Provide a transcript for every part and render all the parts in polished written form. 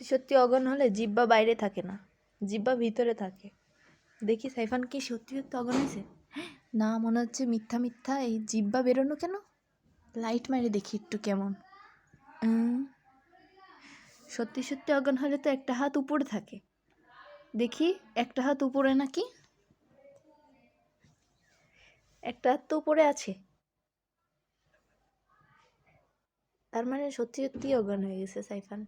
সত্যি সত্যি অজ্ঞান হলে জিহ্বা বাইরে থাকে না, জিহ্বা ভিতরে থাকে। দেখি সাইফান কি সত্যি সত্যি অজ্ঞান হয়েছে? না, মনে হচ্ছে মিথ্যা মিথ্যা। এই জিহ্বা বেরোনো কেন? লাইট মারে দেখি একটু কেমন। সত্যি সত্যি অজ্ঞান হলে তো একটা হাত উপরে থাকে। দেখি একটা হাত উপরে নাকি, একটা হাত তো উপরে আছে। তার মানে সত্যি সত্যি অজ্ঞান হয়ে গেছে সাইফান।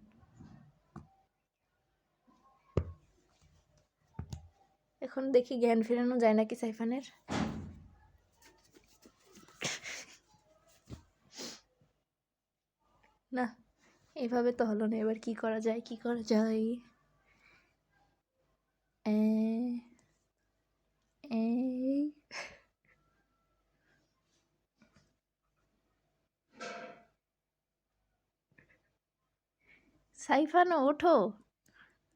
এখন দেখি জ্ঞান ফেরানো যায় নাকি সাইফানের। না, এভাবে তো হলো না। এবার কি করা যায়, কি করা যায়? সাইফান ওঠো,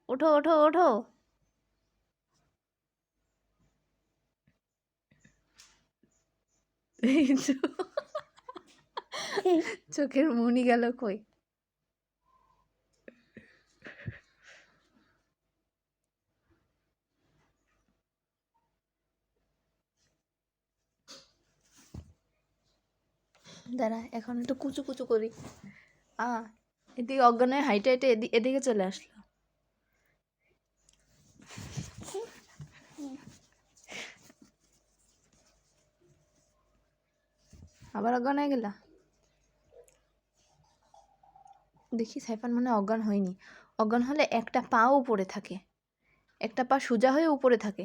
ওঠো ওঠো ওঠো। চোখের মনি গেল কই? দাঁড়া, এখন একটু কুচু কুচু করি। এদিকে অজ্ঞান হয়ে হাইটে হাইটে এদিকে চলে আসলো। আবার অজ্ঞান হয়ে গেলা। দেখি সাইফান মনে হয় অজ্ঞান হয়নি। অজ্ঞান হলে একটা পা উপরে থাকে, একটা পা সোজা হয়ে উপরে থাকে।